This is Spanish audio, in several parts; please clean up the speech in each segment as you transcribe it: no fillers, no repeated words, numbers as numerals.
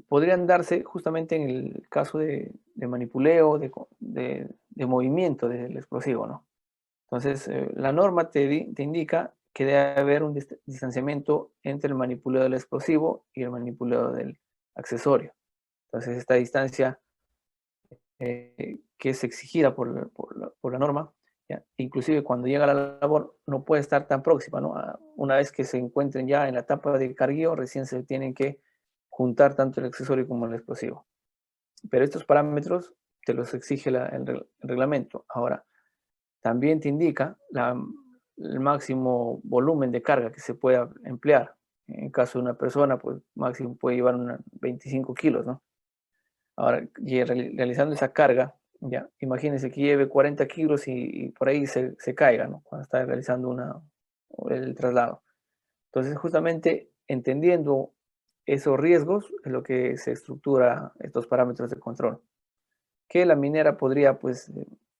podrían darse justamente en el caso de manipuleo, de movimiento del explosivo, ¿no? Entonces, la norma te indica que debe haber un distanciamiento entre el manipuleo del explosivo y el manipuleo del accesorio. Entonces, esta distancia que es exigida por la norma, ¿ya? Inclusive cuando llega a la labor no puede estar tan próxima, ¿no? Una vez que se encuentren ya en la etapa de cargueo, recién se tienen que juntar tanto el accesorio como el explosivo. Pero estos parámetros te los exige el reglamento. Ahora, también te indica el máximo volumen de carga que se pueda emplear. En caso de una persona, pues máximo puede llevar 25 kilos, ¿no? Ahora, realizando esa carga, ya, imagínense que lleve 40 kilos y por ahí se caiga, ¿no? Cuando está realizando el traslado. Entonces, justamente entendiendo esos riesgos es lo que se estructura estos parámetros de control. Que la minera podría, pues,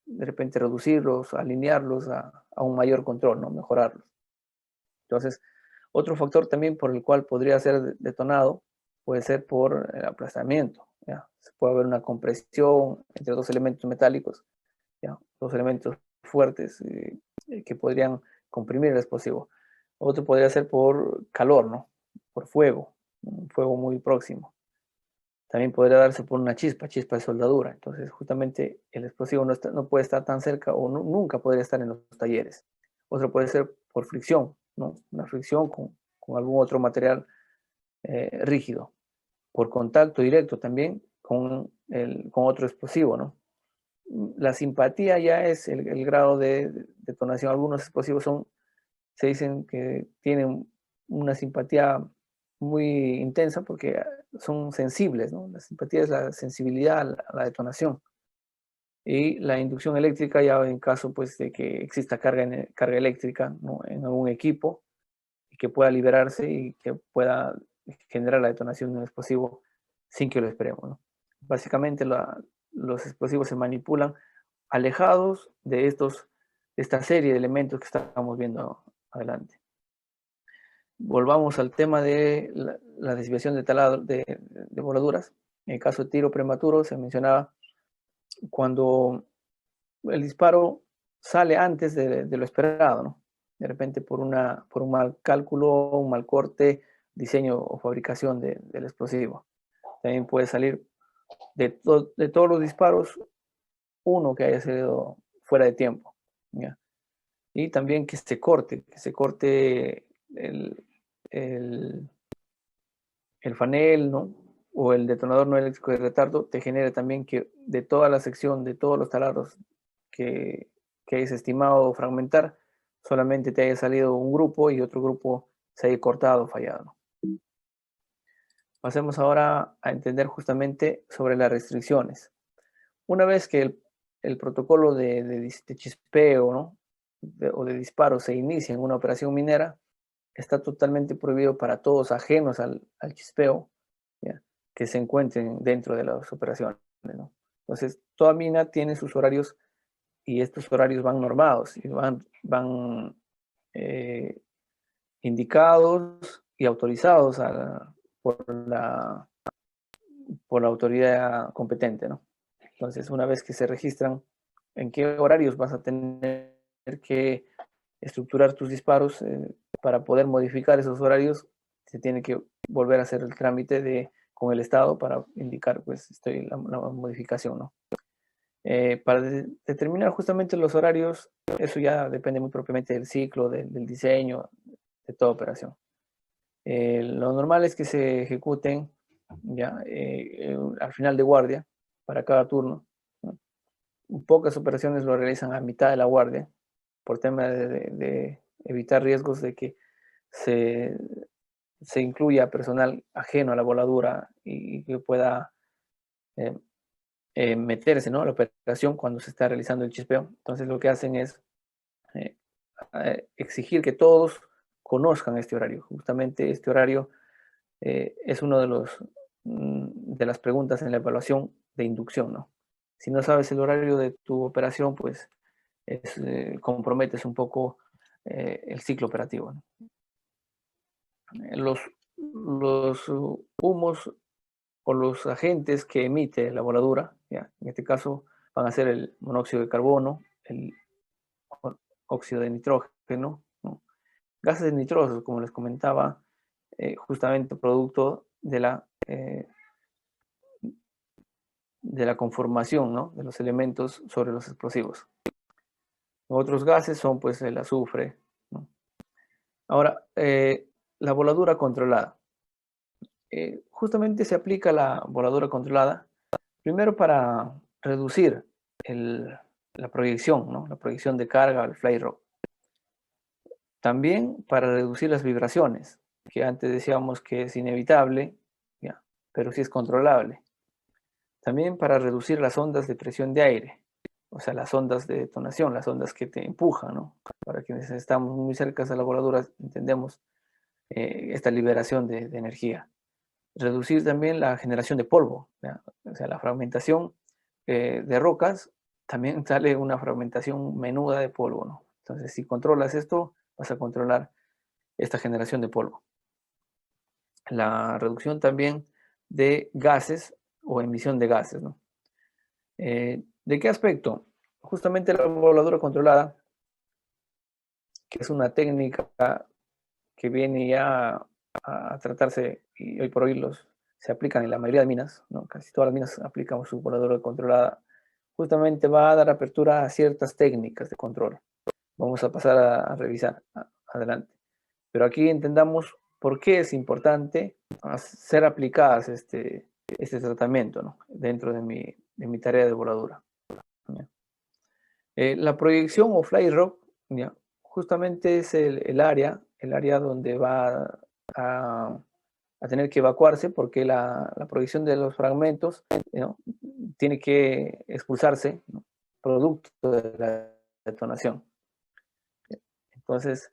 de repente reducirlos, alinearlos a un mayor control, ¿no? Mejorarlos. Entonces, otro factor también por el cual podría ser detonado puede ser por el aplastamiento, ¿ya? Se puede haber una compresión entre dos elementos metálicos, ¿ya? Dos elementos fuertes que podrían comprimir el explosivo. Otro podría ser por calor, ¿no? Por fuego, un fuego muy próximo. También podría darse por una chispa de soldadura. Entonces, justamente el explosivo no puede estar tan cerca o nunca podría estar en los talleres. Otro puede ser por fricción, ¿no? Una fricción con algún otro material rígido. Por contacto directo también con otro explosivo, ¿no? La simpatía ya es el grado de detonación. Algunos explosivos se dicen que tienen una simpatía muy intensa porque son sensibles, ¿no? La simpatía es la sensibilidad a la detonación. Y la inducción eléctrica ya en caso pues de que exista carga eléctrica, ¿no? En algún equipo y que pueda liberarse y que pueda generar la detonación de un explosivo sin que lo esperemos, ¿no? Básicamente los explosivos se manipulan alejados de esta serie de elementos que estamos viendo adelante. Volvamos al tema de la desviación de voladuras. En el caso de tiro prematuro se mencionaba cuando el disparo sale antes de lo esperado, ¿no? De repente por un mal cálculo, un mal corte, diseño o fabricación del explosivo. También puede salir de todos los disparos, uno que haya salido fuera de tiempo, ¿ya? Y también que se corte el, el, el fanel, ¿no? O el detonador no eléctrico de retardo, te genera también que de toda la sección, de todos los taladros que, que hayas estimado fragmentar, solamente te haya salido un grupo y otro grupo se haya cortado o fallado. Pasemos ahora a entender justamente sobre las restricciones. Una vez que el protocolo de chispeo, ¿no? O de disparo se inicia en una operación minera, está totalmente prohibido para todos ajenos al chispeo, ¿ya? Que se encuentren dentro de las operaciones, ¿no? Entonces, toda mina tiene sus horarios y estos horarios van normados y van eh, indicados y autorizados por la autoridad competente, ¿no? Entonces, una vez que se registran en qué horarios vas a tener que estructurar tus disparos para poder modificar esos horarios, se tiene que volver a hacer el trámite con el Estado para indicar pues, la modificación, ¿no? Para determinar justamente los horarios, eso ya depende muy propiamente del ciclo, del diseño, de toda operación. Lo normal es que se ejecuten ya al final de guardia para cada turno, ¿no? Pocas operaciones lo realizan a mitad de la guardia por tema de evitar riesgos de que se, se incluya personal ajeno a la voladura y que pueda eh, meterse, ¿no? A la operación cuando se está realizando el chispeo. Entonces lo que hacen es eh, exigir que todos conozcan este horario. Justamente este horario es uno de las preguntas en la evaluación de inducción, ¿no? Si no sabes el horario de tu operación, pues comprometes un poco el ciclo operativo, ¿no? Los humos o los agentes que emite la voladura, ¿ya? En este caso van a ser el monóxido de carbono, el óxido de nitrógeno, ¿no? Gases nitrosos, como les comentaba, justamente producto de la conformación, ¿no?, de los elementos sobre los explosivos. Otros gases son pues el azufre, ¿no? Ahora, la voladura controlada. Justamente se aplica la voladura controlada primero para reducir la proyección, ¿no?, la proyección de carga al fly rod. También para reducir las vibraciones, que antes decíamos que es inevitable, ya, pero sí es controlable. También para reducir las ondas de presión de aire, o sea, las ondas de detonación, las ondas que te empujan, ¿no? Para quienes estamos muy cerca de la voladura, entendemos esta liberación de energía. Reducir también la generación de polvo, ¿ya? O sea, la fragmentación de rocas, también sale una fragmentación menuda de polvo, ¿no? Entonces, si controlas esto, vas a controlar esta generación de polvo. La reducción también de gases o emisión de gases, ¿no? ¿De qué aspecto? Justamente la voladura controlada, que es una técnica que viene ya a tratarse, y hoy por hoy se aplican en la mayoría de minas, ¿no? Casi todas las minas aplican su voladura controlada, justamente va a dar apertura a ciertas técnicas de control. Vamos a pasar a revisar adelante. Pero aquí entendamos por qué es importante ser aplicadas este tratamiento, ¿no?, dentro de mi tarea de voladura. ¿Ya? La proyección o fly rock, ¿ya?, justamente es el área donde va a tener que evacuarse, porque la proyección de los fragmentos, ¿no?, tiene que expulsarse, ¿no?, producto de la detonación. Entonces,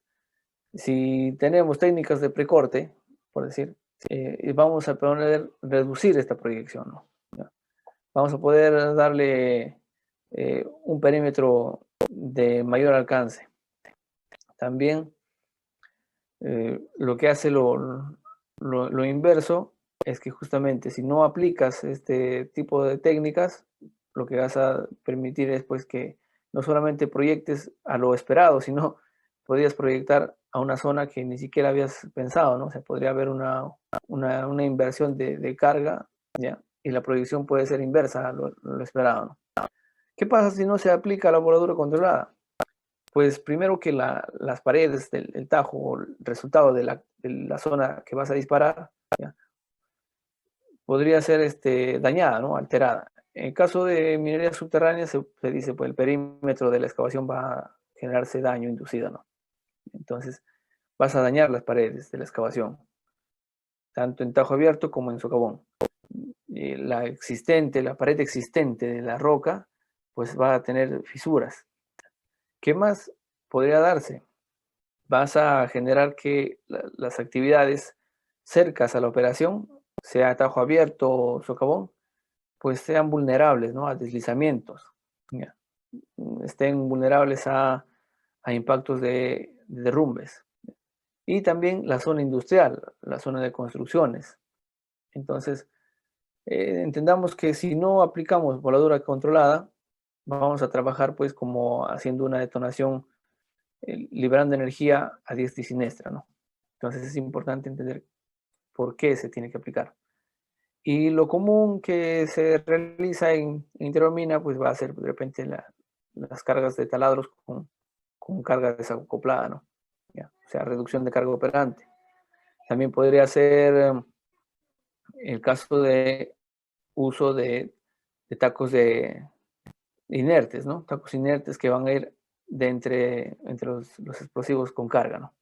si tenemos técnicas de precorte, por decir, vamos a poder reducir esta proyección, ¿no? ¿Ya? Vamos a poder darle un perímetro de mayor alcance. También lo que hace lo inverso es que justamente si no aplicas este tipo de técnicas, lo que vas a permitir es pues que no solamente proyectes a lo esperado, sino podrías proyectar a una zona que ni siquiera habías pensado, ¿no? O sea, podría haber una inversión de carga, ¿ya? Y la proyección puede ser inversa a lo esperado, ¿no? ¿Qué pasa si no se aplica la voladura controlada? Pues primero que las paredes del tajo o el resultado de la zona que vas a disparar, ¿ya?, podría ser dañada, ¿no?, alterada. En caso de minería subterránea se dice, pues el perímetro de la excavación va a generarse daño inducido, ¿no? Entonces vas a dañar las paredes de la excavación, tanto en tajo abierto como en socavón. La pared existente de la roca, pues va a tener fisuras. ¿Qué más podría darse? Vas a generar que las actividades cercas a la operación, sea tajo abierto o socavón, pues sean vulnerables, ¿no?, a deslizamientos, ¿ya? Estén vulnerables a impactos de derrumbes. Y también la zona industrial, la zona de construcciones. Entonces, entendamos que si no aplicamos voladura controlada, vamos a trabajar pues como haciendo una detonación, liberando energía a diestra y siniestra, ¿no? Entonces es importante entender por qué se tiene que aplicar. Y lo común que se realiza en interior mina, pues va a ser de repente las cargas de taladros con carga desacoplada, ¿no? ¿Ya? O sea, reducción de carga operante. También podría ser el caso de uso de tacos inertes, ¿no? Tacos inertes que van a ir entre los explosivos con carga, ¿no?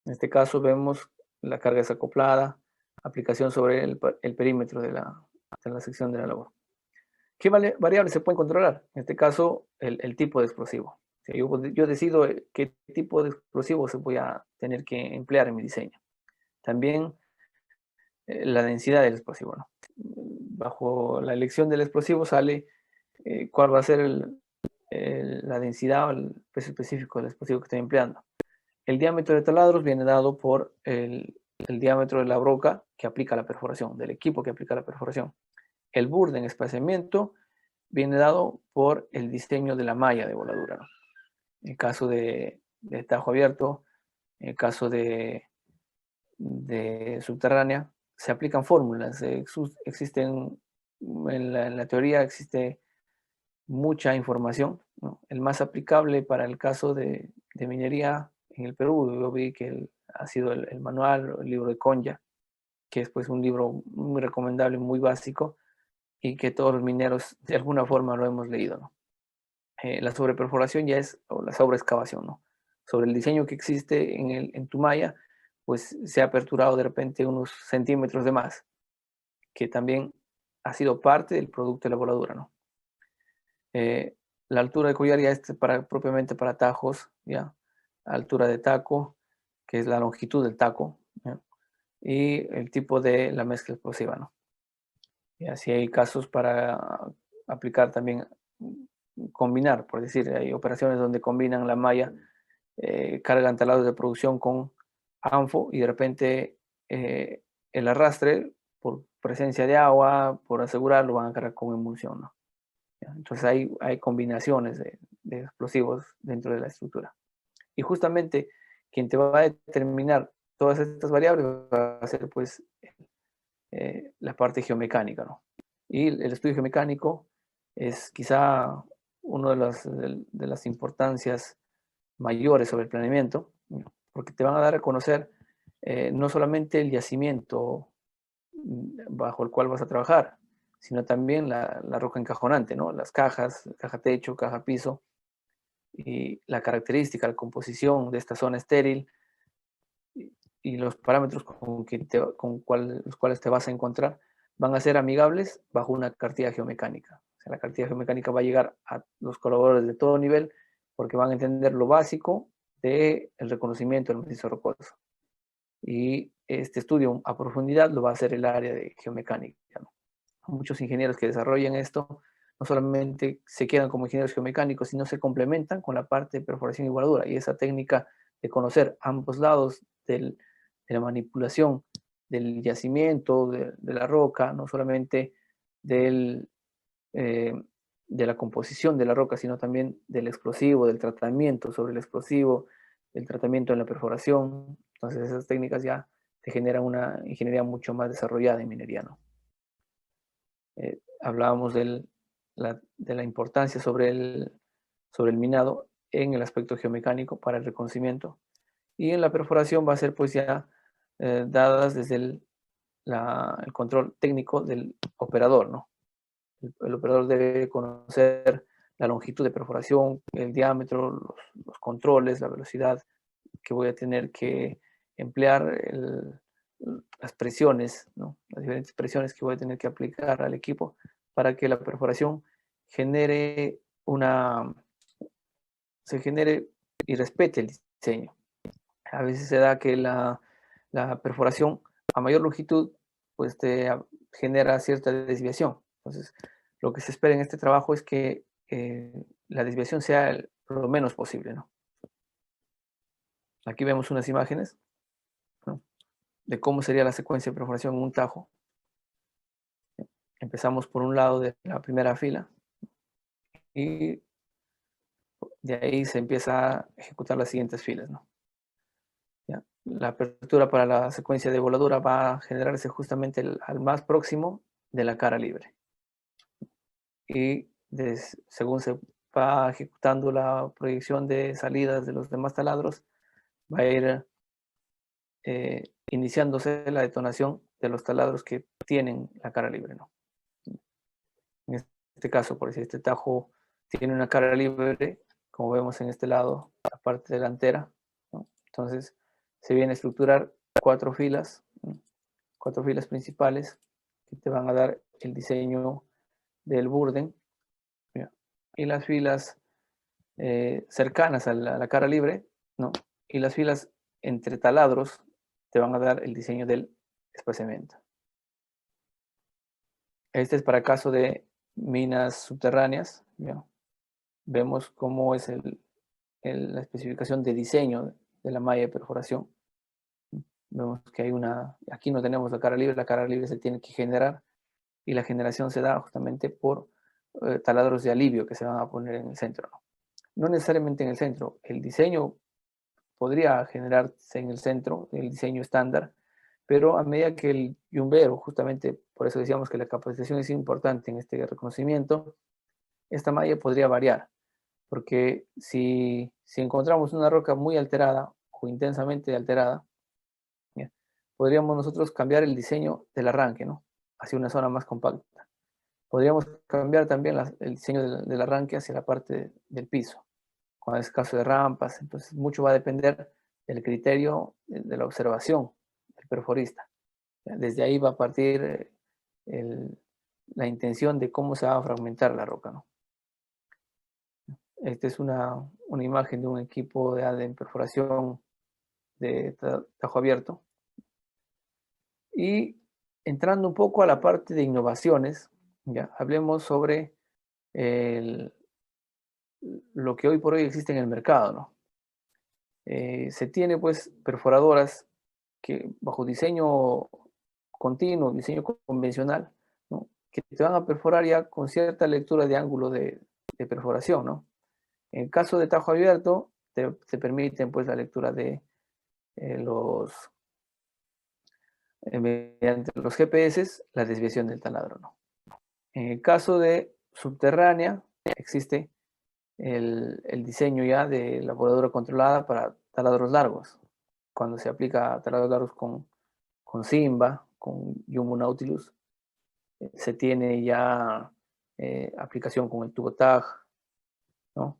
En este caso vemos la carga desacoplada, aplicación sobre el perímetro de la sección de la labor. ¿Qué variables se pueden controlar? En este caso, el tipo de explosivo. O sea, yo decido qué tipo de explosivo se voy a tener que emplear en mi diseño. También la densidad del explosivo, ¿no? Bajo la elección del explosivo sale cuál va a ser la densidad o el peso específico del explosivo que estoy empleando. El diámetro de taladros viene dado por el diámetro de la broca que aplica la perforación, del equipo que aplica la perforación. El burden, espaciamiento, viene dado por el diseño de la malla de voladura, ¿no? En el caso de tajo abierto, en el caso de subterránea, se aplican fórmulas. Existen, en la teoría existe mucha información, ¿no? El más aplicable para el caso de minería en el Perú, yo vi que ha sido el manual, el libro de Konya, que es pues un libro muy recomendable, muy básico, y que todos los mineros de alguna forma lo hemos leído, ¿no? La sobreperforación ya es, o la sobreexcavación, ¿no? Sobre el diseño que existe en tu malla, pues se ha aperturado de repente unos centímetros de más, que también ha sido parte del producto de la voladura, ¿no? La altura de collar ya es propiamente para tajos, ¿ya? Altura de taco, que es la longitud del taco, ¿ya? Y el tipo de la mezcla explosiva, ¿no? Y así hay casos para aplicar también, combinar, por decir, hay operaciones donde combinan la malla, cargan talados de producción con ANFO y de repente el arrastre, por presencia de agua, por asegurarlo, van a cargar con emulsión, ¿no? Entonces hay combinaciones de explosivos dentro de la estructura. Y justamente quien te va a determinar todas estas variables va a ser pues la parte geomecánica, ¿no? Y el estudio geomecánico es quizá una de las importancias mayores sobre el planeamiento, ¿no? Porque te van a dar a conocer no solamente el yacimiento bajo el cual vas a trabajar, sino también la roca encajonante, ¿no? Las cajas, caja techo, caja piso, y la característica, la composición de esta zona estéril y los parámetros los cuales te vas a encontrar van a ser amigables bajo una cartilla geomecánica. O sea, la cartilla geomecánica va a llegar a los colaboradores de todo nivel porque van a entender lo básico del reconocimiento del macizo rocoso. Y este estudio a profundidad lo va a hacer el área de geomecánica, ¿no? Muchos ingenieros que desarrollan esto no solamente se quedan como ingenieros geomecánicos, sino se complementan con la parte de perforación y voladura. Y esa técnica de conocer ambos lados de la manipulación del yacimiento, de la roca, no solamente del, eh, de la composición de la roca, sino también del explosivo, del tratamiento sobre el explosivo, del tratamiento en la perforación. Entonces esas técnicas ya te generan una ingeniería mucho más desarrollada en minería, ¿no? Hablábamos de la importancia sobre el minado en el aspecto geomecánico para el reconocimiento. Y en la perforación va a ser pues ya dadas desde el control técnico del operador, ¿no? El operador debe conocer la longitud de perforación, el diámetro, los controles, la velocidad que voy a tener que emplear, las presiones, ¿no? Las diferentes presiones que voy a tener que aplicar al equipo para que la perforación genere se genere y respete el diseño. A veces se da que la perforación a mayor longitud pues te genera cierta desviación. Entonces, lo que se espera en este trabajo es que la desviación sea lo menos posible, ¿no? Aquí vemos unas imágenes, ¿no?, de cómo sería la secuencia de perforación en un tajo. Empezamos por un lado de la primera fila y de ahí se empieza a ejecutar las siguientes filas, ¿no? ¿Ya? La apertura para la secuencia de voladura va a generarse justamente al más próximo de la cara libre. Y según se va ejecutando la proyección de salidas de los demás taladros, va a ir iniciándose la detonación de los taladros que tienen la cara libre, ¿no? En este caso, por decir, este tajo tiene una cara libre, como vemos en este lado, la parte delantera, ¿no? Entonces, se viene a estructurar cuatro filas, ¿no?, cuatro filas principales que te van a dar el diseño del burden, ¿ya?, y las filas cercanas a la cara libre, ¿no?, y las filas entre taladros te van a dar el diseño del espaciamiento. Este es para caso de minas subterráneas, ¿ya? Vemos cómo es la especificación de diseño de la malla de perforación. Vemos que hay aquí no tenemos la carga libre se tiene que generar y la generación se da justamente por taladros de alivio que se van a poner en el centro, ¿no? No necesariamente en el centro, el diseño podría generarse en el centro, el diseño estándar, pero a medida que el yumbero, justamente por eso decíamos que la capacitación es importante en este reconocimiento, esta malla podría variar, porque si encontramos una roca muy alterada o intensamente alterada, ¿ya? Podríamos nosotros cambiar el diseño del arranque, ¿no? Hacia una zona más compacta. Podríamos cambiar también el diseño del arranque hacia la parte del piso, cuando es caso de rampas. Entonces, mucho va a depender del criterio de la observación del perforista. ¿Ya? Desde ahí va a partir la intención de cómo se va a fragmentar la roca, ¿no? Esta es una imagen de un equipo de perforación de tajo abierto. Y entrando un poco a la parte de innovaciones, ya hablemos sobre lo que hoy por hoy existe en el mercado, ¿no? Se tiene pues perforadoras que bajo diseño continuo, diseño convencional, ¿no? Que te van a perforar ya con cierta lectura de ángulo de perforación, ¿no? En caso de tajo abierto, te permiten pues la lectura de mediante los GPS, la desviación del taladro, ¿no? En el caso de subterránea, existe el diseño ya de la voladura controlada para taladros largos. Cuando se aplica a taladros largos con Simba, con Jumbo Nautilus, se tiene ya aplicación con el tubo TAG, ¿no?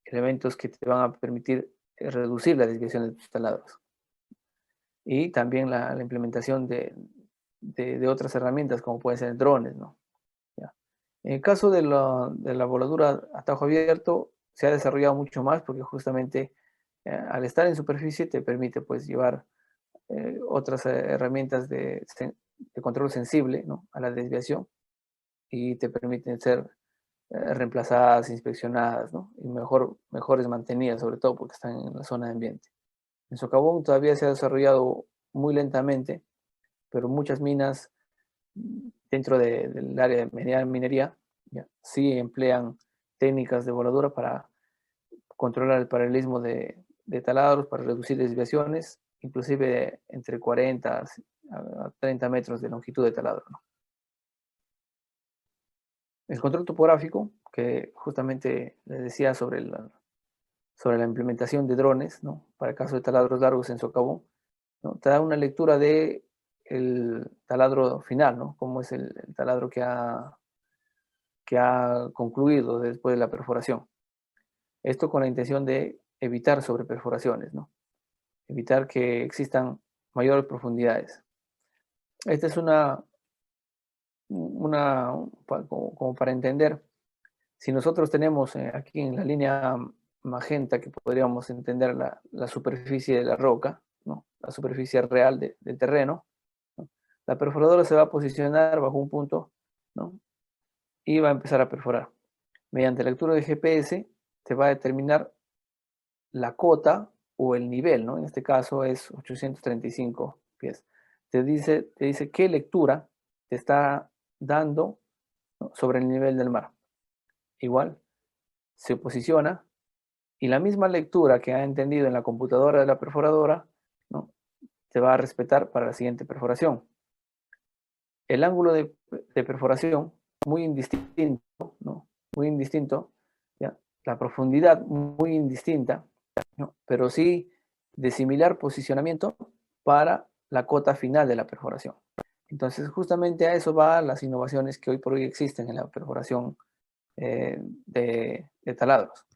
Elementos que te van a permitir reducir la desviación de tus taladros. Y también la implementación de otras herramientas como pueden ser drones, ¿no? ¿Ya? En el caso de la voladura a tajo abierto se ha desarrollado mucho más porque justamente al estar en superficie te permite pues llevar otras herramientas de control sensible, ¿no? A la desviación y te permiten ser reemplazadas, inspeccionadas, ¿no? Y mejores mantenidas, sobre todo porque están en la zona de ambiente. En Socavón todavía se ha desarrollado muy lentamente, pero muchas minas dentro del área de minería ¿ya? Sí emplean técnicas de voladura para controlar el paralelismo de taladros, para reducir desviaciones, inclusive entre 40 a 30 metros de longitud de taladro, ¿no? El control topográfico, que justamente les decía sobre la implementación de drones, ¿no? Para el caso de taladros largos en socavón, ¿no? Te da una lectura de el taladro final, ¿no? Cómo es el taladro que ha concluido después de la perforación. Esto con la intención de evitar sobreperforaciones, ¿no? Evitar que existan mayores profundidades. Esta es como para entender, si nosotros tenemos aquí en la línea magenta que podríamos entender la superficie de la roca, ¿no? La superficie real del terreno, ¿no? La perforadora se va a posicionar bajo un punto, ¿no? Y va a empezar a perforar. Mediante la lectura de GPS te va a determinar la cota o el nivel, ¿no? En este caso es 835 pies. Te dice qué lectura te está dando, ¿no? Sobre el nivel del mar. Igual, se posiciona y la misma lectura que ha entendido en la computadora de la perforadora, ¿no? Te va a respetar para la siguiente perforación. El ángulo de perforación, muy indistinto, ¿no? Muy indistinto, ¿ya? La profundidad, muy indistinta, ¿no? Pero sí de similar posicionamiento para la cota final de la perforación. Entonces, justamente a eso van las innovaciones que hoy por hoy existen en la perforación de taladros,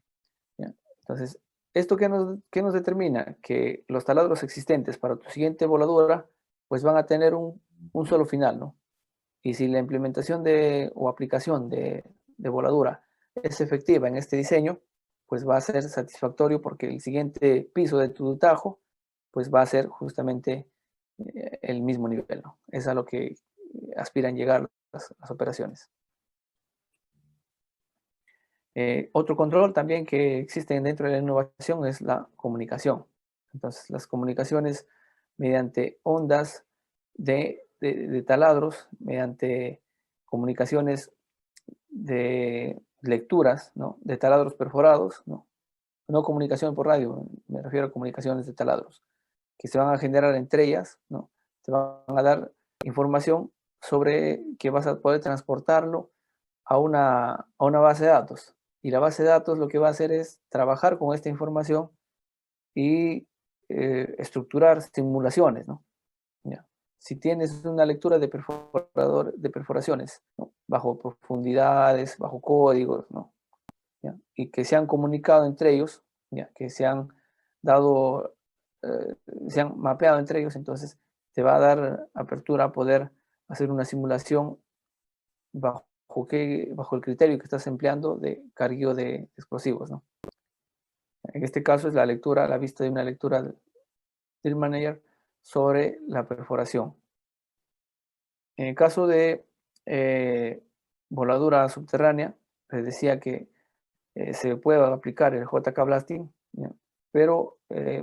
¿ya? Entonces, ¿esto qué nos determina? Que los taladros existentes para tu siguiente voladura, pues van a tener un solo final, ¿no? Y si la implementación o aplicación de voladura es efectiva en este diseño, pues va a ser satisfactorio porque el siguiente piso de tu tajo, pues va a ser justamente el mismo nivel, ¿no? Es a lo que aspiran llegar las operaciones. Otro control también que existe dentro de la innovación es la comunicación. Entonces, las comunicaciones mediante ondas de taladros, mediante comunicaciones de lecturas, ¿no? De taladros perforados, ¿no? No comunicación por radio, me refiero a comunicaciones de taladros, que se van a generar entre ellas, ¿no? Te van a dar información sobre que vas a poder transportarlo a una base de datos. Y la base de datos lo que va a hacer es trabajar con esta información y estructurar simulaciones, ¿no? Ya. Si tienes una lectura de perforaciones, ¿no? Bajo profundidades, bajo códigos, ¿no? ¿Ya? Y que se han comunicado entre ellos, ¿ya? Que se han dado, se han mapeado entre ellos, entonces te va a dar apertura a poder hacer una simulación bajo, bajo el criterio que estás empleando de cargueo de explosivos, ¿no? En este caso es la lectura, la vista de una lectura del manager sobre la perforación. En el caso de voladura subterránea, les decía que se puede aplicar el JK Blasting, ¿ya? Pero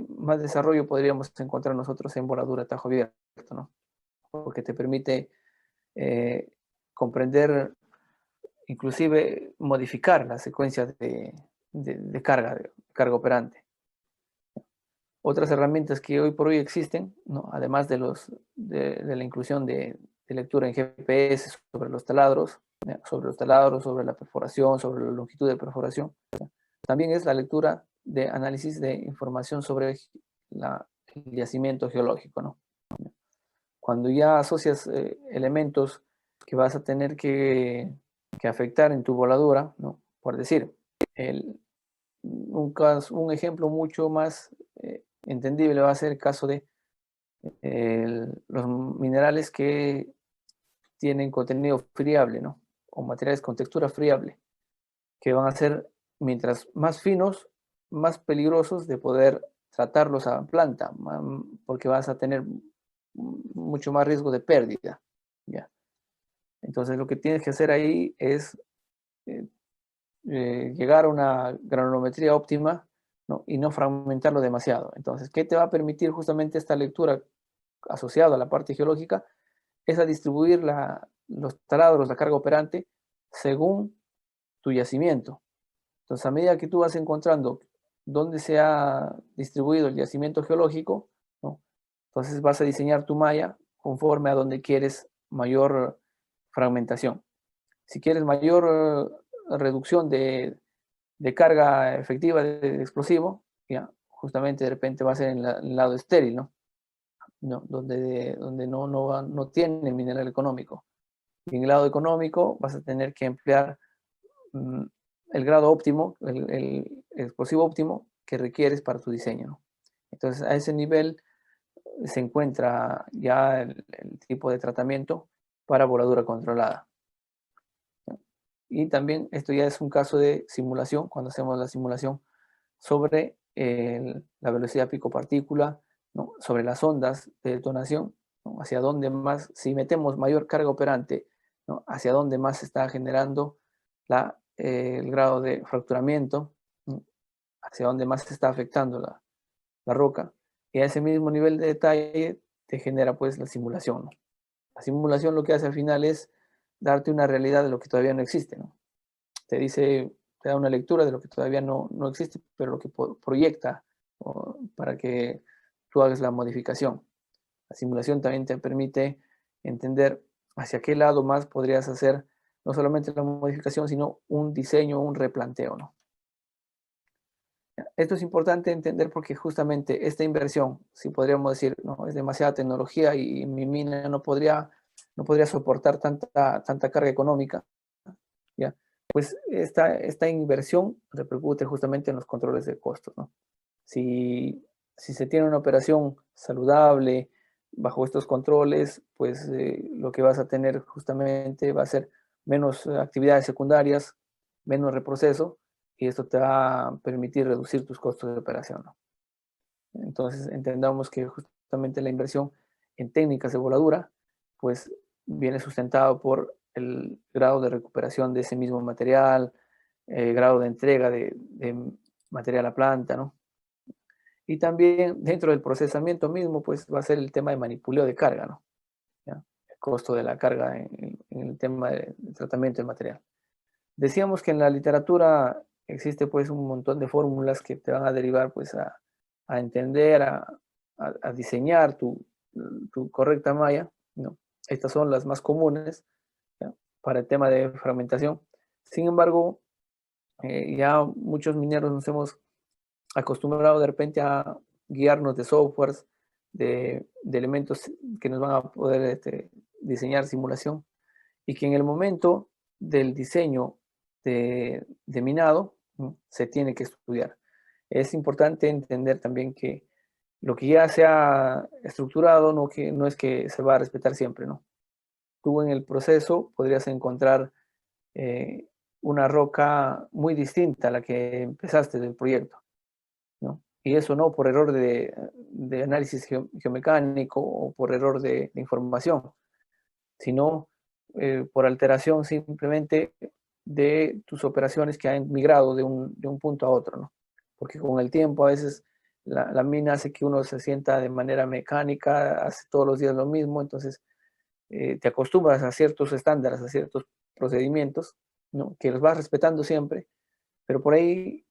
más desarrollo podríamos encontrar nosotros en voladura a tajo abierto, ¿no? Porque te permite comprender, inclusive modificar la secuencia de carga operante. Otras herramientas que hoy por hoy existen, ¿no? Además de la inclusión de lectura en GPS sobre los taladros, ¿ya? Sobre la perforación, sobre la longitud de perforación, ¿ya? También es la lectura de análisis de información sobre el yacimiento geológico, ¿no? Cuando ya asocias elementos que vas a tener que afectar en tu voladura, ¿no? Por decir, un ejemplo mucho más entendible va a ser el caso de los minerales que tienen contenido friable, ¿no? O materiales con textura friable, que van a ser, mientras más finos, más peligrosos de poder tratarlos a planta, porque vas a tener mucho más riesgo de pérdida, ¿ya? Entonces lo que tienes que hacer ahí es eh, llegar a una granulometría óptima, ¿no? Y no fragmentarlo demasiado. Entonces, ¿qué te va a permitir justamente esta lectura asociada a la parte geológica? Es a distribuir los taladros, la carga operante, según tu yacimiento. Entonces, a medida que tú vas encontrando dónde se ha distribuido el yacimiento geológico, ¿no? Entonces vas a diseñar tu malla conforme a donde quieres mayor fragmentación. Si quieres mayor reducción de carga efectiva de explosivo, ya, justamente de repente va a ser en el lado estéril, ¿no? No, donde no tiene mineral económico. Y en el lado económico vas a tener que emplear mm, el grado óptimo, el explosivo óptimo que requieres para tu diseño, ¿no? Entonces, a ese nivel se encuentra ya el tipo de tratamiento para voladura controlada. Y también esto ya es un caso de simulación, cuando hacemos la simulación sobre la velocidad pico partícula, ¿no? Sobre las ondas de detonación, ¿no? Hacia dónde más, si metemos mayor carga operante, ¿no? Hacia dónde más se está generando el grado de fracturamiento, ¿no? Hacia dónde más se está afectando la roca. Y a ese mismo nivel de detalle te genera pues la simulación, ¿no? La simulación lo que hace al final es darte una realidad de lo que todavía no existe, ¿no? Te da una lectura de lo que todavía no existe, pero lo que proyecta, ¿no? Para que tú hagas la modificación. La simulación también te permite entender hacia qué lado más podrías hacer no solamente la modificación, sino un diseño, un replanteo, ¿no? Esto es importante entender porque justamente esta inversión, si podríamos decir, no, es demasiada tecnología y mi mina no podría soportar tanta carga económica, ¿ya? Pues esta inversión repercute justamente en los controles de costos, ¿no? Si se tiene una operación saludable bajo estos controles, pues lo que vas a tener justamente va a ser menos actividades secundarias, menos reproceso, y esto te va a permitir reducir tus costos de operación, ¿no? Entonces entendamos que justamente la inversión en técnicas de voladura, pues viene sustentado por el grado de recuperación de ese mismo material, grado de entrega de material a planta, ¿no? Y también dentro del procesamiento mismo, pues va a ser el tema de manipuleo de carga, ¿no? ¿Ya? El costo de la carga en el tema de tratamiento del material. Decíamos que en la literatura existe pues un montón de fórmulas que te van a derivar pues a entender, a diseñar tu correcta malla, ¿no? Estas son las más comunes, ¿ya? Para el tema de fragmentación. Sin embargo, ya muchos mineros nos hemos acostumbrado de repente a guiarnos de softwares, de elementos que nos van a poder diseñar simulación y que en el momento del diseño de minado, ¿no? Se tiene que estudiar. Es importante entender también que lo que ya se ha estructurado no es que se va a respetar siempre, ¿no? Tú en el proceso podrías encontrar eh, una roca muy distinta a la que empezaste del proyecto, ¿no? Y eso no por error de análisis geomecánico o por error de información, sino por alteración simplemente de tus operaciones que han migrado de un punto a otro, ¿no? Porque con el tiempo a veces la mina hace que uno se sienta de manera mecánica, hace todos los días lo mismo, entonces te acostumbras a ciertos estándares, a ciertos procedimientos, ¿no? Que los vas respetando siempre, pero por ahí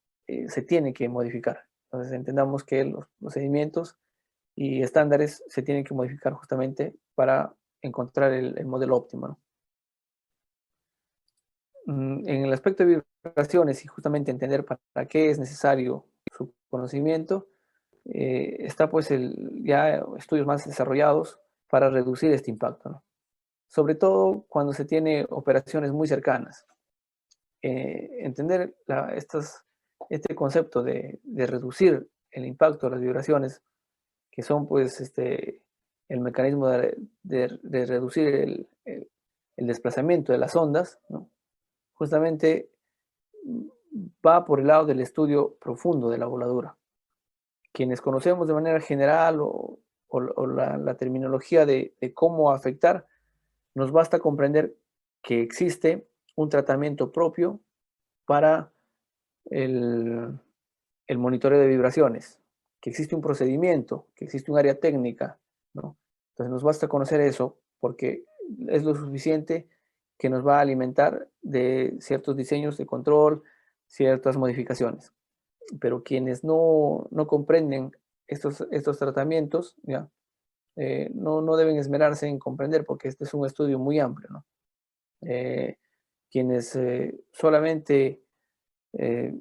se tiene que modificar. Entonces entendamos que los procedimientos y estándares se tienen que modificar justamente para encontrar el modelo óptimo, ¿no? En el aspecto de vibraciones y justamente entender para qué es necesario su conocimiento, está pues ya estudios más desarrollados para reducir este impacto, ¿no? Sobre todo cuando se tiene operaciones muy cercanas. Entender este concepto de reducir el impacto de las vibraciones, que son pues el mecanismo de reducir el desplazamiento de las ondas, ¿no? Justamente va por el lado del estudio profundo de la voladura. Quienes conocemos de manera general o la terminología de cómo afectar, nos basta comprender que existe un tratamiento propio para el, el monitoreo de vibraciones, que existe un procedimiento, que existe un área técnica, ¿no? Entonces nos basta conocer eso porque es lo suficiente que nos va a alimentar de ciertos diseños de control, ciertas modificaciones. Pero quienes no comprenden estos tratamientos, ¿ya? No deben esmerarse en comprender porque este es un estudio muy amplio, ¿no? Quienes solamente eh,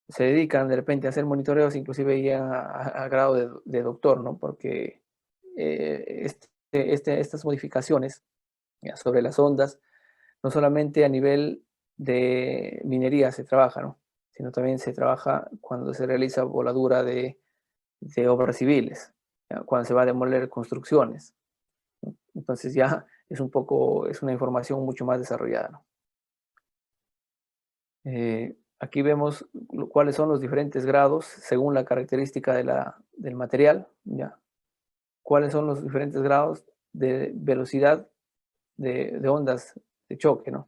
se dedican de repente a hacer monitoreos, inclusive ya a grado de doctor, ¿no? Porque estas modificaciones, ya, sobre las ondas, no solamente a nivel de minería se trabaja, ¿no? Sino también se trabaja cuando se realiza voladura de obras civiles, ¿ya? Cuando se va a demoler construcciones, ¿no? Entonces ya es una información mucho más desarrollada, ¿no? Aquí vemos cuáles son los diferentes grados según la característica del material, ¿ya? Cuáles son los diferentes grados de velocidad de ondas de choque, ¿no?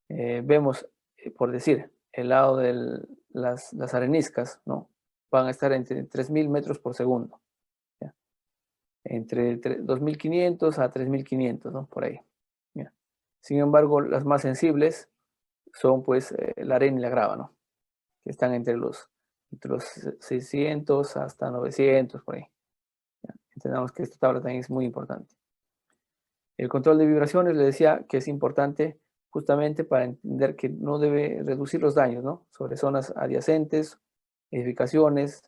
Vemos, por decir, el lado de las areniscas, ¿no? Van a estar entre 3.000 metros por segundo, ¿ya? Entre 2.500 a 3.500, ¿no? Por ahí, ¿ya? Sin embargo, las más sensibles son pues la arena y la grava, ¿no? Que están entre los 600 hasta 900, por ahí, ¿ya? Entendamos que esta tabla también es muy importante. El control de vibraciones, le decía que es importante justamente para entender que no debe reducir los daños, ¿no? Sobre zonas adyacentes, edificaciones,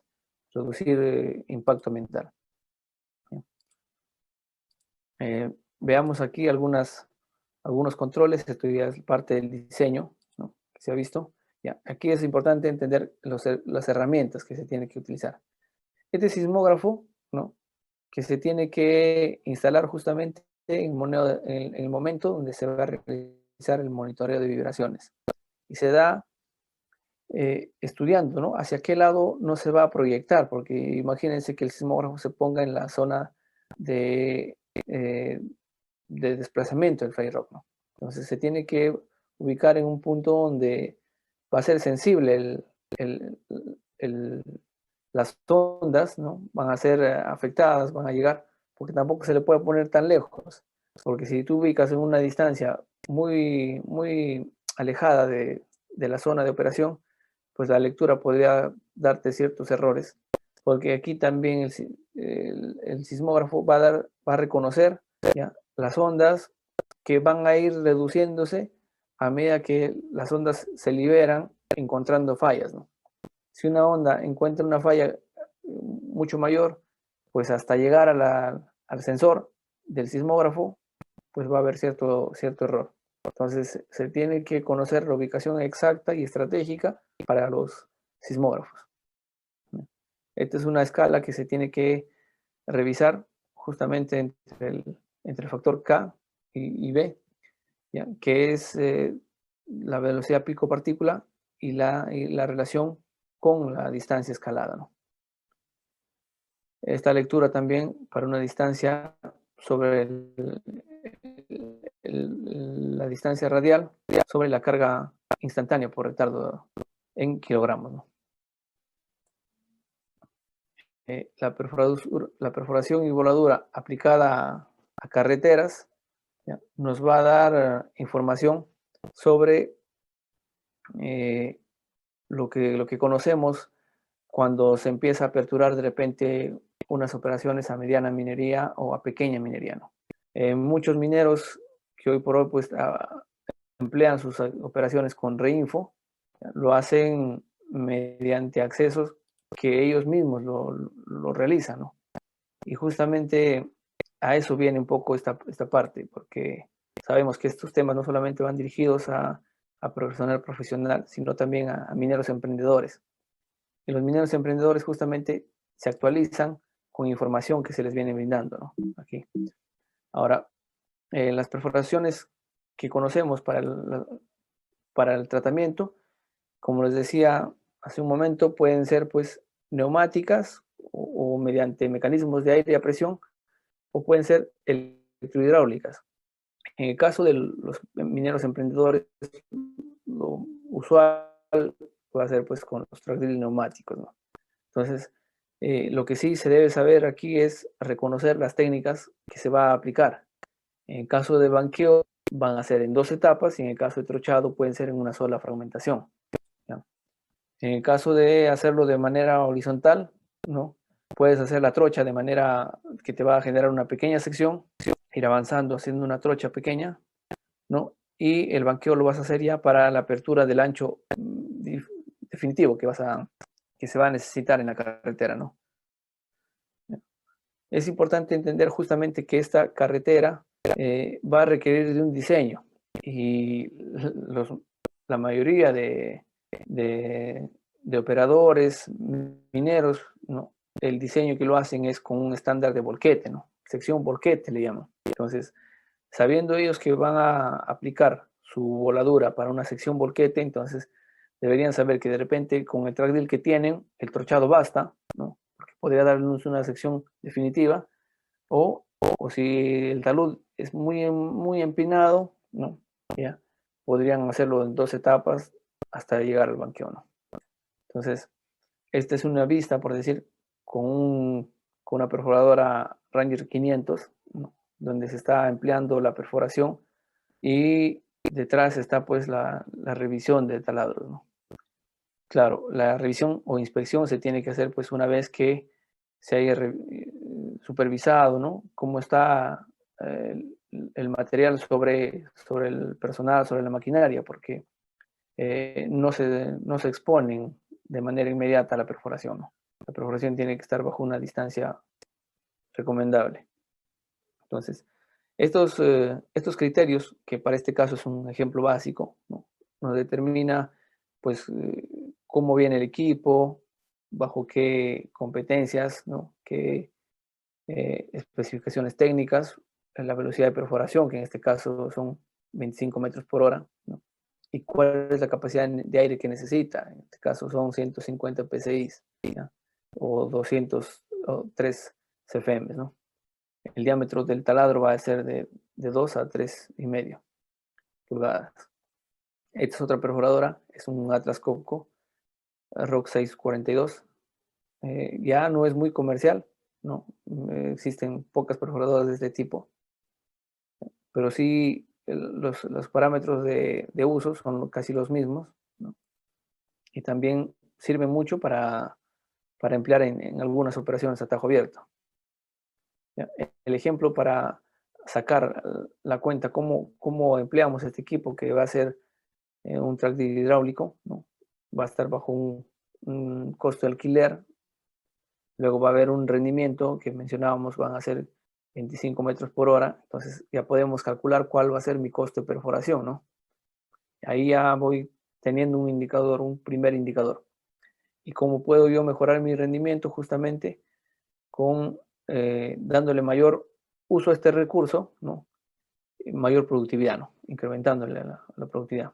reducir impacto ambiental. Veamos aquí algunos controles, esto ya es parte del diseño, ¿no? Que se ha visto. Ya, aquí es importante entender las herramientas que se tienen que utilizar. Este sismógrafo, ¿no? Que se tiene que instalar justamente en el momento donde se va a realizar el monitoreo de vibraciones. Y se da estudiando, ¿no? Hacia qué lado no se va a proyectar, porque imagínense que el sismógrafo se ponga en la zona de, eh, de desplazamiento del fly rock, ¿no? Entonces se tiene que ubicar en un punto donde va a ser sensible el, las ondas, ¿no? Van a ser afectadas, van a llegar, porque tampoco se le puede poner tan lejos, porque si tú ubicas en una distancia muy alejada de la zona de operación, pues la lectura podría darte ciertos errores, porque aquí también el sismógrafo va a reconocer, ¿ya?, las ondas que van a ir reduciéndose a medida que las ondas se liberan encontrando fallas, ¿no? Si una onda encuentra una falla mucho mayor, pues hasta llegar al sensor del sismógrafo, pues va a haber cierto error. Entonces se tiene que conocer la ubicación exacta y estratégica para los sismógrafos. Esta es una escala que se tiene que revisar justamente entre el factor K y B, ¿ya?, que es la velocidad pico partícula y la relación con la distancia escalada, ¿no? Esta lectura también para una distancia sobre la distancia radial sobre la carga instantánea por retardo en kilogramos, ¿no? La perforación y voladura aplicada a carreteras, ¿ya?, nos va a dar información sobre eh, lo que conocemos cuando se empieza a aperturar de repente unas operaciones a mediana minería o a pequeña minería, ¿no? Muchos mineros que hoy por hoy pues emplean sus operaciones con Reinfo, ¿ya?, lo hacen mediante accesos que ellos mismos lo realizan, ¿no? Y justamente a eso viene un poco esta parte, porque sabemos que estos temas no solamente van dirigidos a personal profesional, sino también a mineros emprendedores. Y los mineros emprendedores justamente se actualizan con información que se les viene brindando, ¿no? Aquí. Ahora, las perforaciones que conocemos para el tratamiento, como les decía hace un momento, pueden ser pues neumáticas o mediante mecanismos de aire y a presión, o pueden ser electrohidráulicas. En el caso de los mineros emprendedores, lo usual va a ser pues con los track drill neumáticos, ¿no? Entonces, lo que sí se debe saber aquí es reconocer las técnicas que se va a aplicar. En el caso de banqueo van a ser en 2 etapas y en el caso de trochado pueden ser en una sola fragmentación, ¿ya? En el caso de hacerlo de manera horizontal, ¿no?, puedes hacer la trocha de manera que te va a generar una pequeña sección, ir avanzando haciendo una trocha pequeña, ¿no? Y el banqueo lo vas a hacer ya para la apertura del ancho definitivo que se va a necesitar en la carretera, ¿no? Es importante entender justamente que esta carretera va a requerir de un diseño y la mayoría de operadores mineros, ¿no?, el diseño que lo hacen es con un estándar de volquete, ¿no? Sección volquete le llaman. Entonces, sabiendo ellos que van a aplicar su voladura para una sección volquete, entonces deberían saber que de repente con el track drill que tienen, el trochado basta, ¿no?, porque podría darnos una sección definitiva, o si el talud es muy empinado, ¿no?, ya, podrían hacerlo en 2 etapas hasta llegar al banqueo, ¿no? Entonces, esta es una vista, por decir, con una perforadora Ranger 500, ¿no?, donde se está empleando la perforación y detrás está pues la revisión del taladro, ¿no? Claro, la revisión o inspección se tiene que hacer pues una vez que se haya supervisado, ¿no?, cómo está el material sobre el personal, sobre la maquinaria, porque no se exponen de manera inmediata a la perforación, ¿no? La perforación tiene que estar bajo una distancia recomendable. Entonces, estos criterios, que para este caso es un ejemplo básico, ¿no?, nos determina pues cómo viene el equipo, bajo qué competencias, ¿no?, qué especificaciones técnicas, la velocidad de perforación, que en este caso son 25 metros por hora, ¿no?, y cuál es la capacidad de aire que necesita. En este caso son 150 PSI, ¿ya?, o 203 CFM, ¿no? El diámetro del taladro va a ser de 2 a 3,5 pulgadas. Esta es otra perforadora, es un Atlas Copco ROC 642, ya no es muy comercial, ¿no? Existen pocas perforadoras de este tipo, pero sí los parámetros de uso son casi los mismos, ¿no? Y también sirve mucho para emplear en algunas operaciones a tajo abierto. ¿Ya? El ejemplo para sacar la cuenta, cómo empleamos este equipo que va a ser un track hidráulico, ¿no? Va a estar bajo un costo de alquiler, luego va a haber un rendimiento que mencionábamos, van a ser 25 metros por hora, entonces ya podemos calcular cuál va a ser mi costo de perforación, ¿no? Ahí ya voy teniendo un indicador, un primer indicador. ¿Y cómo puedo yo mejorar mi rendimiento? Justamente con dándole mayor uso a este recurso, ¿no? Mayor productividad, ¿no? Incrementándole la productividad.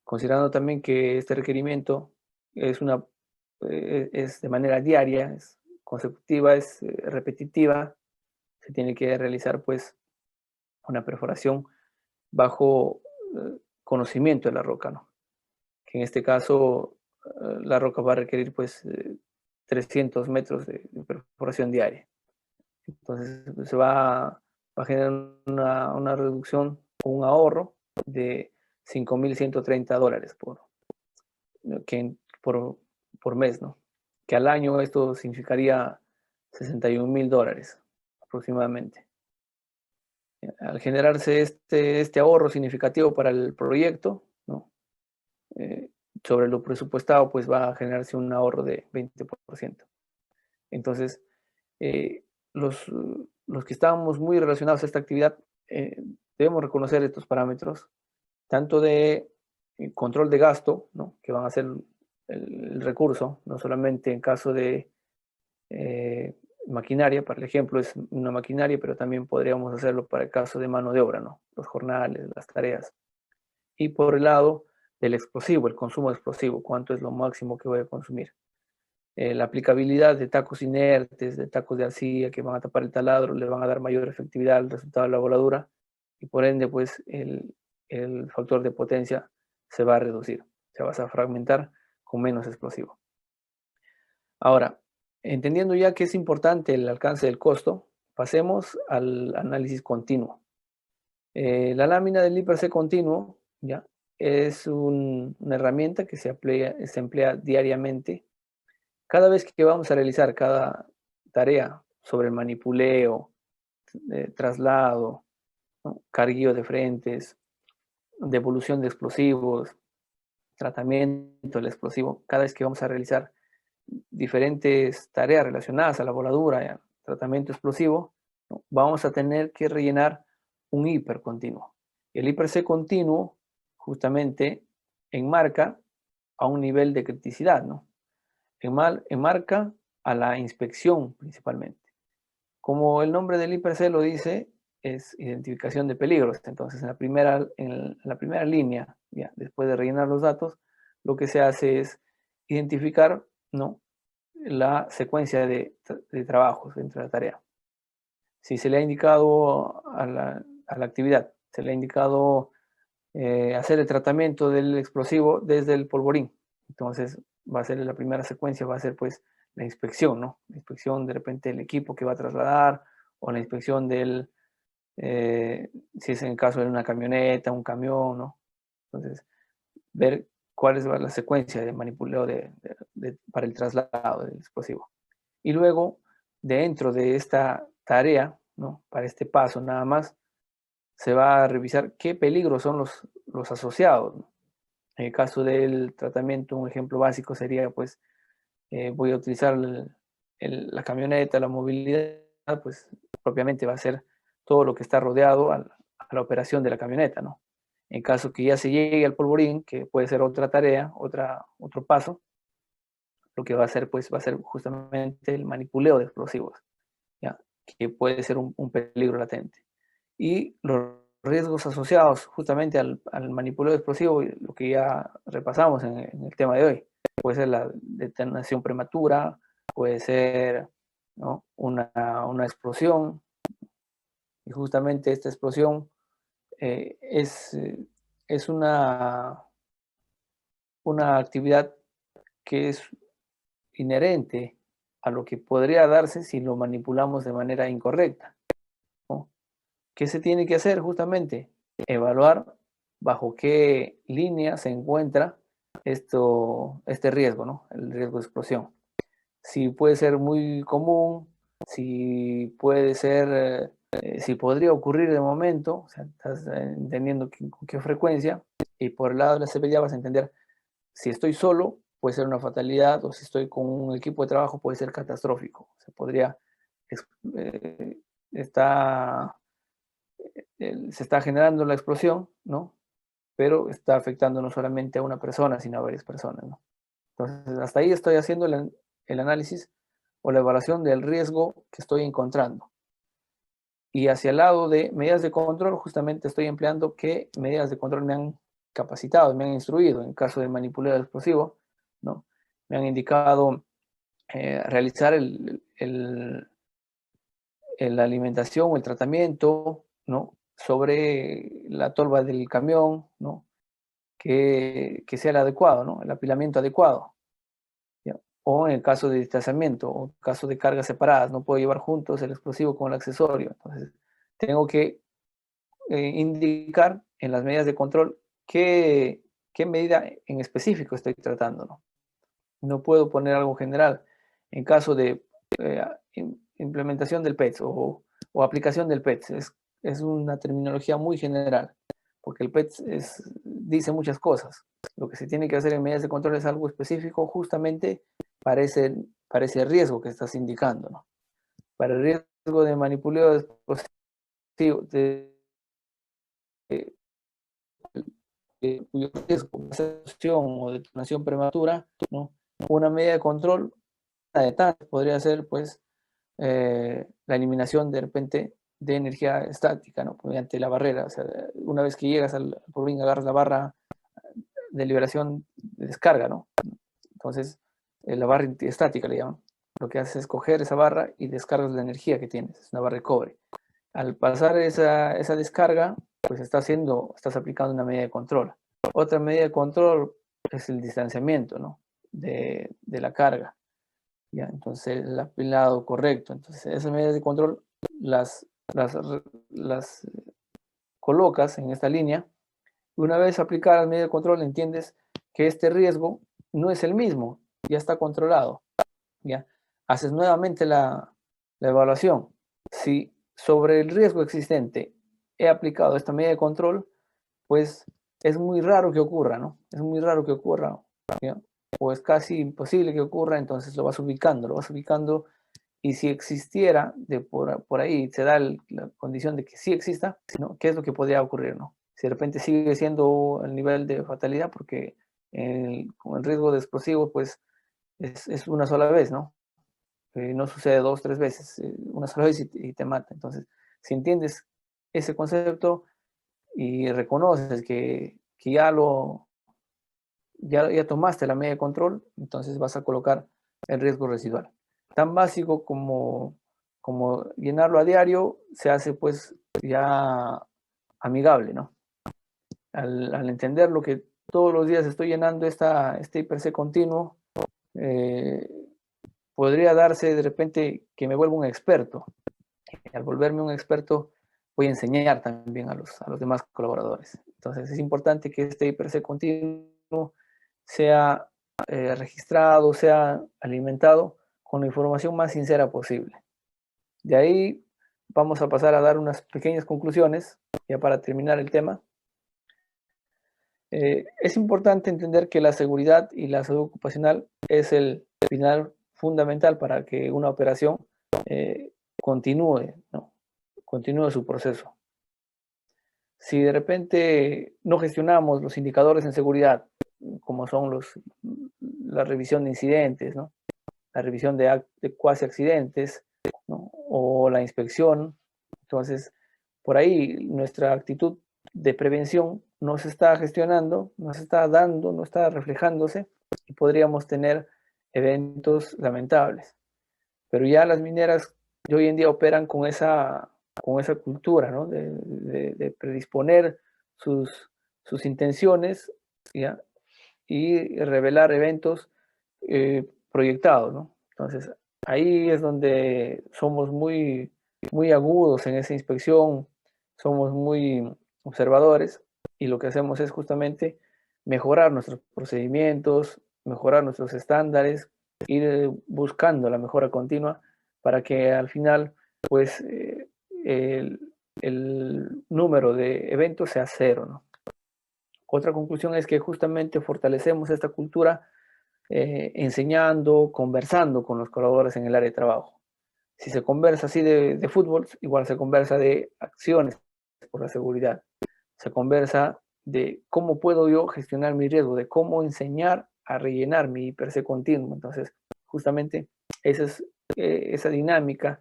Considerando también que este requerimiento es, es de manera diaria, es consecutiva, es repetitiva, se tiene que realizar pues una perforación bajo conocimiento de la roca, ¿no? Que en este caso la roca va a requerir pues 300 metros de perforación diaria. Entonces va a generar una reducción o un ahorro de $5,130 que, por mes, ¿no? Que al año esto significaría $61,000 aproximadamente. Al generarse este ahorro significativo para el proyecto, ¿no? Eh, sobre lo presupuestado, pues va a generarse un ahorro de 20%. Entonces, eh, los, los que estamos muy relacionados a esta actividad, debemos reconocer estos parámetros, tanto de control de gasto, ¿no? Que van a ser el recurso, no solamente en caso de maquinaria, para el ejemplo es una maquinaria, pero también podríamos hacerlo para el caso de mano de obra, ¿no? Los jornales, las tareas. Y por el lado del explosivo, el consumo explosivo, cuánto es lo máximo que voy a consumir. La aplicabilidad de tacos inertes, de tacos de arcilla que van a tapar el taladro, le van a dar mayor efectividad al resultado de la voladura y por ende pues el factor de potencia se va a reducir, se va a fragmentar con menos explosivo. Ahora, entendiendo ya que es importante el alcance del costo, pasemos al análisis continuo. La lámina del IPRC continuo ¿ya? Es una herramienta que se emplea diariamente. Cada vez que vamos a realizar cada tarea sobre el manipuleo, traslado, ¿no? Carguillo de frentes, devolución de explosivos, tratamiento del explosivo, cada vez que vamos a realizar diferentes tareas relacionadas a la voladura y al tratamiento explosivo, ¿no? Vamos a tener que rellenar un hiper continuo. El hiper C continuo justamente enmarca a un nivel de criticidad, ¿no? Enmarca a la inspección principalmente. Como el nombre del hiper C lo dice, es identificación de peligros. Entonces, en la primera línea, ya, después de rellenar los datos, lo que se hace es identificar, ¿no? La secuencia de trabajos dentro de la tarea. Si se le ha indicado a la actividad, se le ha indicado hacer el tratamiento del explosivo desde el polvorín. Entonces, va a ser la primera secuencia, va a ser pues la inspección, ¿no? La inspección de repente del equipo que va a trasladar o la inspección si es en el caso de una camioneta, un camión, ¿no? Entonces, ver cuál es la secuencia de manipuleo para el traslado del explosivo. Y luego, dentro de esta tarea, ¿no? Para este paso nada más, se va a revisar qué peligros son los asociados, ¿no? En el caso del tratamiento, un ejemplo básico sería, pues, voy a utilizar la camioneta, la movilidad, pues, propiamente va a ser todo lo que está rodeado a la operación de la camioneta, ¿no? En caso que ya se llegue al polvorín, que puede ser otra tarea, otro paso, lo que va a hacer, pues, va a ser justamente el manipuleo de explosivos, ¿ya? Que puede ser un peligro latente. Y los riesgos asociados justamente al manipuleo explosivo, lo que ya repasamos en el tema de hoy, puede ser la detonación prematura, puede ser, ¿no? una explosión, y justamente esta explosión eh, es, eh, es una actividad que es inherente a lo que podría darse si lo manipulamos de manera incorrecta, ¿no? ¿Qué se tiene que hacer justamente? Evaluar bajo qué línea se encuentra este riesgo, ¿no? El riesgo de explosión. Si puede ser muy común, si puede ser, si podría ocurrir de momento, o sea, estás entendiendo con qué frecuencia, y por el lado de la severidad vas a entender si estoy solo, puede ser una fatalidad, o si estoy con un equipo de trabajo, puede ser catastrófico. Se podría, eh, está, se está generando la explosión, ¿no? Pero está afectando no solamente a una persona, sino a varias personas, ¿no? Entonces, hasta ahí estoy haciendo el análisis o la evaluación del riesgo que estoy encontrando. Y hacia el lado de medidas de control, justamente estoy empleando qué medidas de control me han capacitado, me han instruido en caso de manipular el explosivo, ¿no? Me han indicado realizar la alimentación o el tratamiento, ¿no? Sobre la tolva del camión, ¿no? Que sea el adecuado, ¿no? El apilamiento adecuado. ¿Ya? O en el caso de distanciamiento, o en caso de cargas separadas, no puedo llevar juntos el explosivo con el accesorio. Entonces, tengo que indicar en las medidas de control qué medida en específico estoy tratando, ¿no? No puedo poner algo general. En caso de implementación del PETS o aplicación del PETS, es una terminología muy general, porque el PETS dice muchas cosas. Lo que se tiene que hacer en medidas de control es algo específico justamente para ese riesgo que estás indicando, ¿no? Para el riesgo de manipuleo de dispositivos, cuyo riesgo de explosión o detonación prematura, ¿no? Una medida de control de tanto podría ser, pues, la eliminación de repente de energía estática, ¿no? Mediante la barrera. O sea, una vez que llegas al turbín, agarras la barra de liberación de descarga, ¿no? Entonces, la barra estática le llaman. Lo que haces es coger esa barra y descargas la energía que tienes. Es una barra de cobre. Al pasar esa descarga, pues estás aplicando una medida de control. Otra medida de control es el distanciamiento, ¿no? De la carga. ¿Ya? Entonces, el apilado correcto. Entonces, esas medidas de control las, las, las colocas en esta línea. Y una vez aplicadas las medidas de control, entiendes que este riesgo no es el mismo, ya está controlado. ¿Ya? Haces nuevamente la evaluación. Si sobre el riesgo existente he aplicado esta medida de control, pues es muy raro que ocurra, ¿no? Es muy raro que ocurra, ¿ya? O es casi imposible que ocurra, entonces lo vas ubicando, y si existiera por ahí, se da la condición de que sí exista, ¿no? ¿Qué es lo que podría ocurrir, no? Si de repente sigue siendo el nivel de fatalidad, porque con el riesgo de explosivo, pues es una sola vez, ¿no? No sucede 2, 3 veces, una sola vez y te mata. Entonces, si entiendes ese concepto y reconoces que ya tomaste la medida de control, entonces vas a colocar el riesgo residual. Tan básico como llenarlo a diario, se hace pues ya amigable, ¿no? Al entender lo que todos los días estoy llenando este IPC continuo, eh, podría darse de repente que me vuelva un experto. Y al volverme un experto, voy a enseñar también a los demás colaboradores. Entonces es importante que este IPC continuo sea registrado, sea alimentado con la información más sincera posible. De ahí vamos a pasar a dar unas pequeñas conclusiones, ya para terminar el tema. Es importante entender que la seguridad y la salud ocupacional es el pilar fundamental para que una operación continúe, ¿no? Continúe su proceso. Si de repente no gestionamos los indicadores en seguridad, como son la revisión de incidentes, ¿no? La revisión de cuasi accidentes, ¿no? O la inspección, entonces por ahí nuestra actitud de prevención no se está gestionando, no se está dando, no está reflejándose y podríamos tener eventos lamentables. Pero ya las mineras de hoy en día operan con esa cultura, ¿no? De predisponer sus intenciones, ¿ya? Y revelar eventos proyectados, ¿no? Entonces, Ahí es donde somos muy, muy agudos en esa inspección, somos muy observadores y lo que hacemos es justamente mejorar nuestros procedimientos, mejorar nuestros estándares, ir buscando la mejora continua para que al final, pues, el, el número de eventos sea cero, ¿no? Otra conclusión es que justamente fortalecemos esta cultura enseñando, conversando con los colaboradores en el área de trabajo. Si se conversa así de fútbol, igual se conversa de acciones por la seguridad. Se conversa de cómo puedo yo gestionar mi riesgo, de cómo enseñar a rellenar mi IPC continuo. Entonces, justamente esa dinámica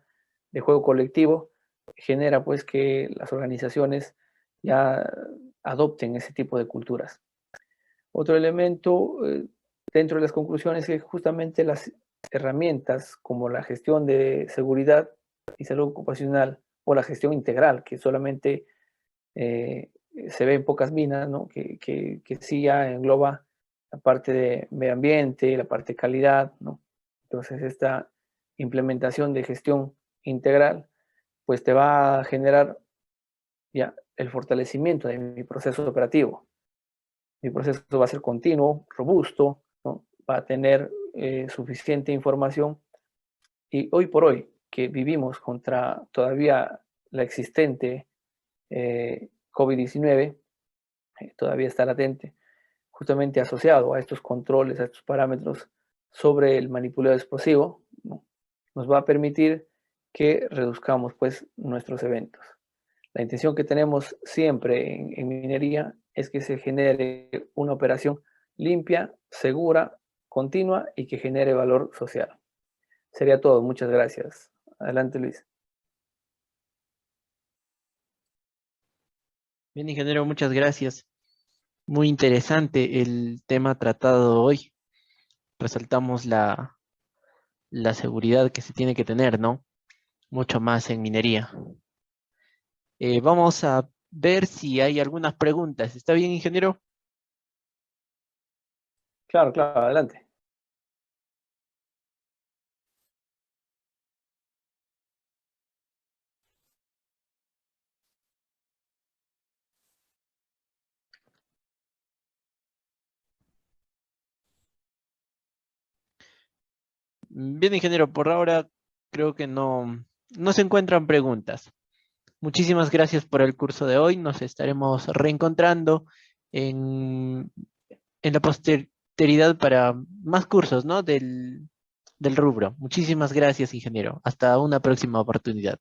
de juego colectivo genera pues que las organizaciones ya adopten ese tipo de culturas. Otro elemento dentro de las conclusiones es que justamente las herramientas como la gestión de seguridad y salud ocupacional o la gestión integral, que solamente se ve en pocas minas, ¿no? que sí ya engloba la parte de medio ambiente, la parte de calidad, ¿no? Entonces esta implementación de gestión integral pues te va a generar ya el fortalecimiento de mi proceso operativo. Mi proceso va a ser continuo, robusto, ¿no? Va a tener suficiente información y hoy por hoy que vivimos contra todavía la existente COVID-19, todavía está latente, justamente asociado a estos controles, a estos parámetros sobre el manipulado explosivo, ¿no? Nos va a permitir que reduzcamos pues nuestros eventos. La intención que tenemos siempre en minería es que se genere una operación limpia, segura, continua y que genere valor social. Sería todo. Muchas gracias. Adelante, Luis. Bien, ingeniero, muchas gracias. Muy interesante el tema tratado hoy. Resaltamos la seguridad que se tiene que tener, ¿no? Mucho más en minería. Vamos a ver si hay algunas preguntas. ¿Está bien, ingeniero? Claro, claro, adelante. Bien, ingeniero, por ahora creo que no se encuentran preguntas. Muchísimas gracias por el curso de hoy. Nos estaremos reencontrando en, en la posteridad para más cursos, ¿no? Del rubro. Muchísimas gracias, ingeniero. Hasta una próxima oportunidad.